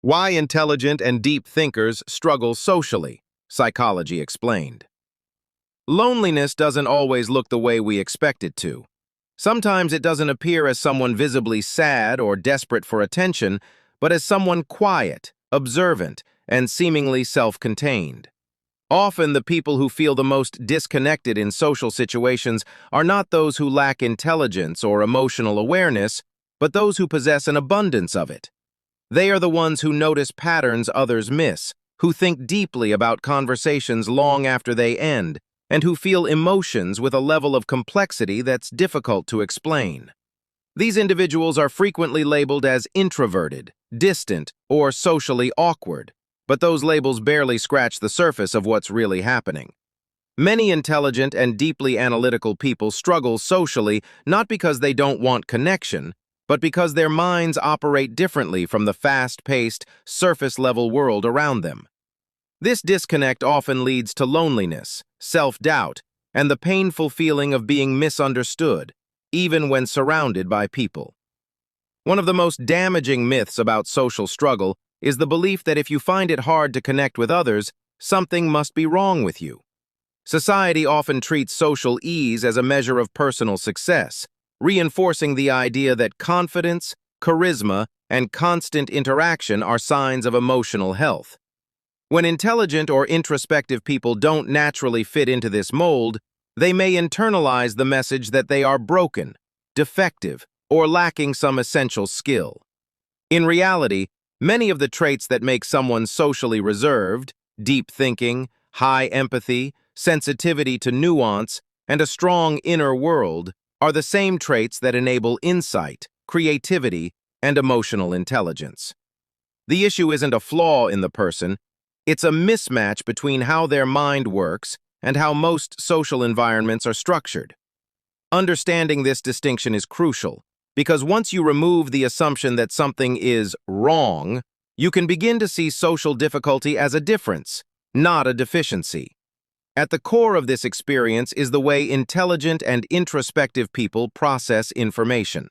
Why intelligent and deep thinkers struggle socially, psychology explained. Loneliness doesn't always look the way we expect it to. Sometimes it doesn't appear as someone visibly sad or desperate for attention, but as someone quiet, observant, and seemingly self-contained. Often the people who feel the most disconnected in social situations are not those who lack intelligence or emotional awareness, but those who possess an abundance of it. They are the ones who notice patterns others miss, who think deeply about conversations long after they end, and who feel emotions with a level of complexity that's difficult to explain. These individuals are frequently labeled as introverted, distant, or socially awkward, but those labels barely scratch the surface of what's really happening. Many intelligent and deeply analytical people struggle socially not because they don't want connection, but because their minds operate differently from the fast-paced, surface-level world around them. This disconnect often leads to loneliness, self-doubt, and the painful feeling of being misunderstood, even when surrounded by people. One of the most damaging myths about social struggle is the belief that if you find it hard to connect with others, something must be wrong with you. Society often treats social ease as a measure of personal success, reinforcing the idea that confidence, charisma, and constant interaction are signs of emotional health. When intelligent or introspective people don't naturally fit into this mold, they may internalize the message that they are broken, defective, or lacking some essential skill. In reality, many of the traits that make someone socially reserved, deep thinking, high empathy, sensitivity to nuance, and a strong inner world are the same traits that enable insight, creativity, and emotional intelligence. The issue isn't a flaw in the person, it's a mismatch between how their mind works and how most social environments are structured. Understanding this distinction is crucial, because once you remove the assumption that something is wrong, you can begin to see social difficulty as a difference, not a deficiency. At the core of this experience is the way intelligent and introspective people process information.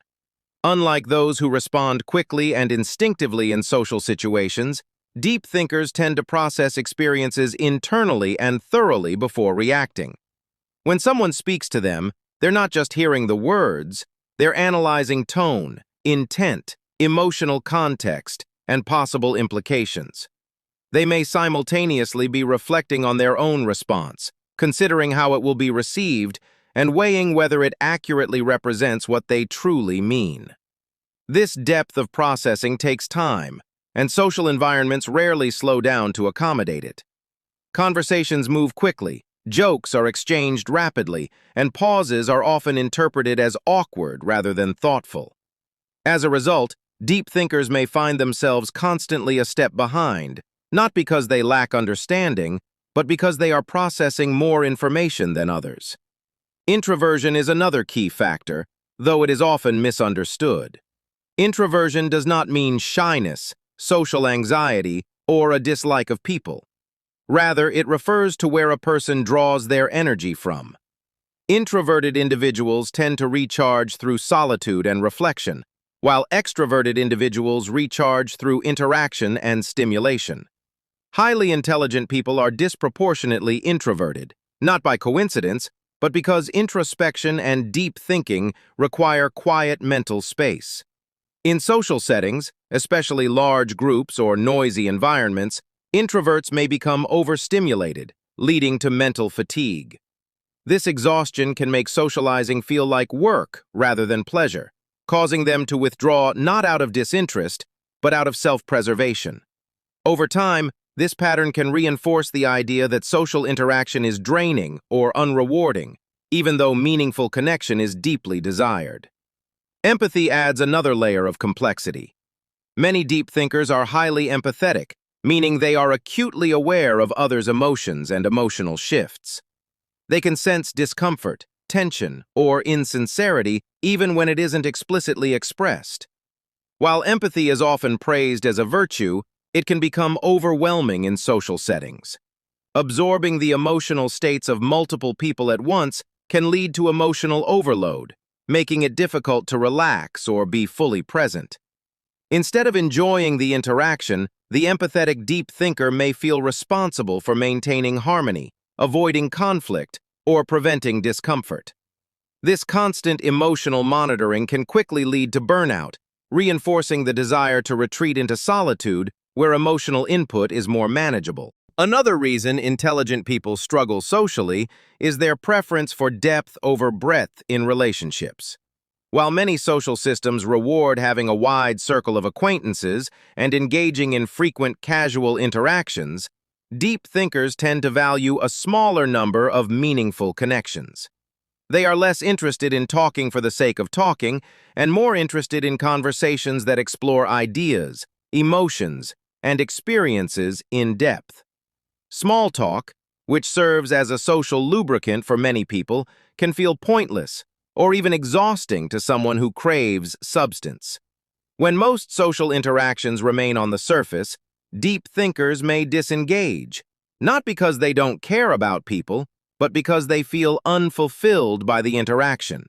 Unlike those who respond quickly and instinctively in social situations, deep thinkers tend to process experiences internally and thoroughly before reacting. When someone speaks to them, they're not just hearing the words, they're analyzing tone, intent, emotional context, and possible implications. They may simultaneously be reflecting on their own response, considering how it will be received, and weighing whether it accurately represents what they truly mean. This depth of processing takes time, and social environments rarely slow down to accommodate it. Conversations move quickly, jokes are exchanged rapidly, and pauses are often interpreted as awkward rather than thoughtful. As a result, deep thinkers may find themselves constantly a step behind, not because they lack understanding, but because they are processing more information than others. Introversion is another key factor, though it is often misunderstood. Introversion does not mean shyness, social anxiety, or a dislike of people. Rather, it refers to where a person draws their energy from. Introverted individuals tend to recharge through solitude and reflection, while extroverted individuals recharge through interaction and stimulation. Highly intelligent people are disproportionately introverted, not by coincidence, but because introspection and deep thinking require quiet mental space. In social settings, especially large groups or noisy environments, introverts may become overstimulated, leading to mental fatigue. This exhaustion can make socializing feel like work rather than pleasure, causing them to withdraw not out of disinterest, but out of self-preservation. Over time, this pattern can reinforce the idea that social interaction is draining or unrewarding, even though meaningful connection is deeply desired. Empathy adds another layer of complexity. Many deep thinkers are highly empathetic, meaning they are acutely aware of others' emotions and emotional shifts. They can sense discomfort, tension, or insincerity even when it isn't explicitly expressed. While empathy is often praised as a virtue, it can become overwhelming in social settings. Absorbing the emotional states of multiple people at once can lead to emotional overload, making it difficult to relax or be fully present. Instead of enjoying the interaction, The empathetic deep thinker may feel responsible for maintaining harmony, avoiding conflict, or preventing discomfort. This constant emotional monitoring can quickly lead to burnout, reinforcing the desire to retreat into solitude where emotional input is more manageable. Another reason intelligent people struggle socially is their preference for depth over breadth in relationships. While many social systems reward having a wide circle of acquaintances and engaging in frequent casual interactions, deep thinkers tend to value a smaller number of meaningful connections. They are less interested in talking for the sake of talking and more interested in conversations that explore ideas, emotions, and experiences in depth. Small talk, which serves as a social lubricant for many people, can feel pointless or even exhausting to someone who craves substance. When most social interactions remain on the surface, deep thinkers may disengage, not because they don't care about people, but because they feel unfulfilled by the interaction.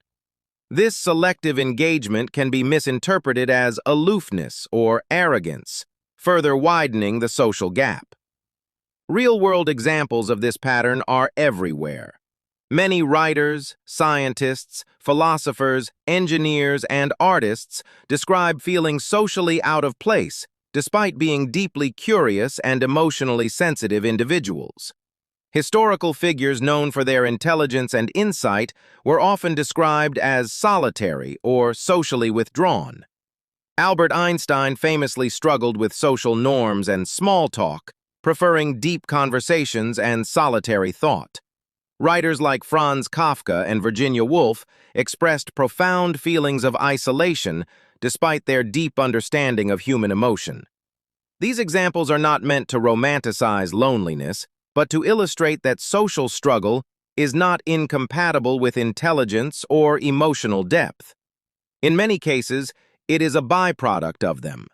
This selective engagement can be misinterpreted as aloofness or arrogance, further widening the social gap. Real-world examples of this pattern are everywhere. Many writers, scientists, philosophers, engineers, and artists describe feeling socially out of place, despite being deeply curious and emotionally sensitive individuals. Historical figures known for their intelligence and insight were often described as solitary or socially withdrawn. Albert Einstein famously struggled with social norms and small talk, preferring deep conversations and solitary thought. Writers like Franz Kafka and Virginia Woolf expressed profound feelings of isolation despite their deep understanding of human emotion. These examples are not meant to romanticize loneliness, but to illustrate that social struggle is not incompatible with intelligence or emotional depth. In many cases, it is a byproduct of them.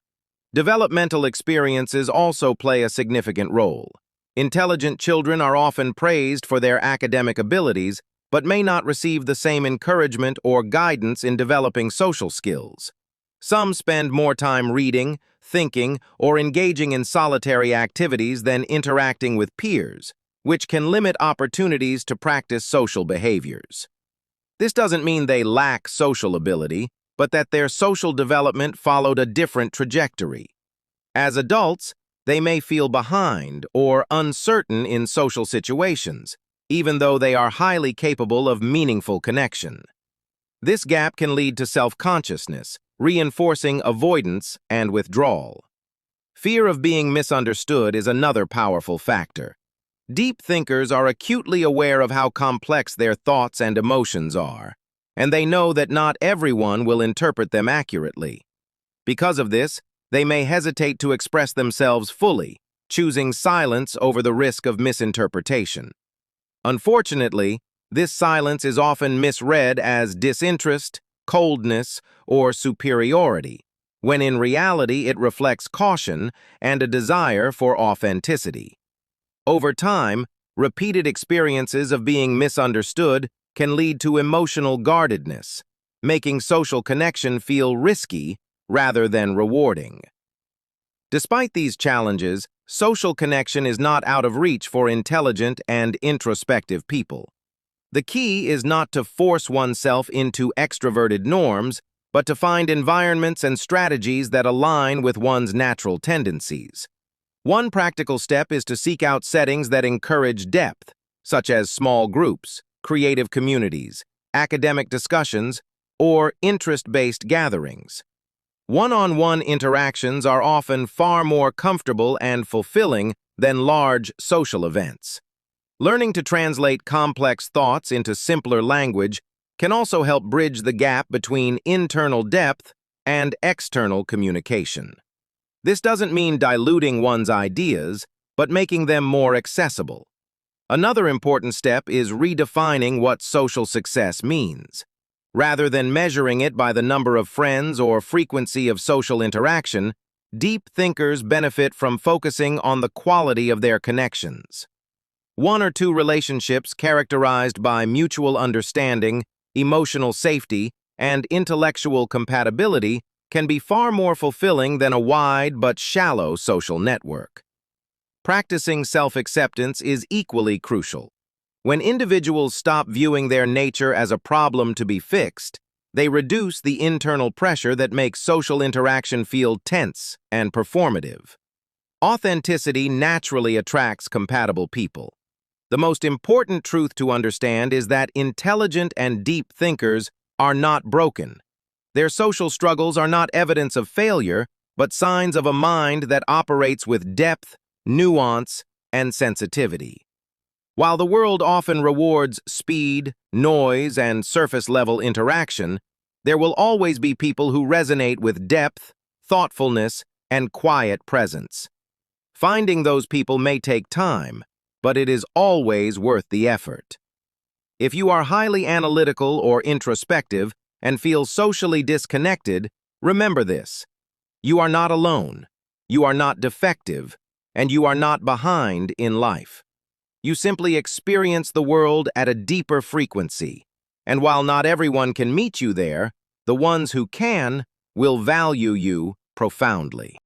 Developmental experiences also play a significant role. Intelligent children are often praised for their academic abilities, but may not receive the same encouragement or guidance in developing social skills. Some spend more time reading, thinking, or engaging in solitary activities than interacting with peers, which can limit opportunities to practice social behaviors. This doesn't mean they lack social ability, but that their social development followed a different trajectory. As adults, they may feel behind or uncertain in social situations, even though they are highly capable of meaningful connection. This gap can lead to self-consciousness, reinforcing avoidance and withdrawal. Fear of being misunderstood is another powerful factor. Deep thinkers are acutely aware of how complex their thoughts and emotions are, and they know that not everyone will interpret them accurately. Because of this, they may hesitate to express themselves fully, choosing silence over the risk of misinterpretation. Unfortunately, this silence is often misread as disinterest, coldness, or superiority, when in reality it reflects caution and a desire for authenticity. Over time, repeated experiences of being misunderstood can lead to emotional guardedness, making social connection feel risky rather than rewarding. Despite these challenges, social connection is not out of reach for intelligent and introspective people. The key is not to force oneself into extroverted norms, but to find environments and strategies that align with one's natural tendencies. One practical step is to seek out settings that encourage depth, such as small groups, creative communities, academic discussions, or interest-based gatherings. One-on-one interactions are often far more comfortable and fulfilling than large social events. Learning to translate complex thoughts into simpler language can also help bridge the gap between internal depth and external communication. This doesn't mean diluting one's ideas, but making them more accessible. Another important step is redefining what social success means. Rather than measuring it by the number of friends or frequency of social interaction, deep thinkers benefit from focusing on the quality of their connections. One or two relationships characterized by mutual understanding, emotional safety, and intellectual compatibility can be far more fulfilling than a wide but shallow social network. Practicing self-acceptance is equally crucial. When individuals stop viewing their nature as a problem to be fixed, they reduce the internal pressure that makes social interaction feel tense and performative. Authenticity naturally attracts compatible people. The most important truth to understand is that intelligent and deep thinkers are not broken. Their social struggles are not evidence of failure, but signs of a mind that operates with depth, nuance, and sensitivity. While the world often rewards speed, noise, and surface-level interaction, there will always be people who resonate with depth, thoughtfulness, and quiet presence. Finding those people may take time, but it is always worth the effort. If you are highly analytical or introspective and feel socially disconnected, remember this: you are not alone, you are not defective, and you are not behind in life. You simply experience the world at a deeper frequency, and while not everyone can meet you there, the ones who can will value you profoundly.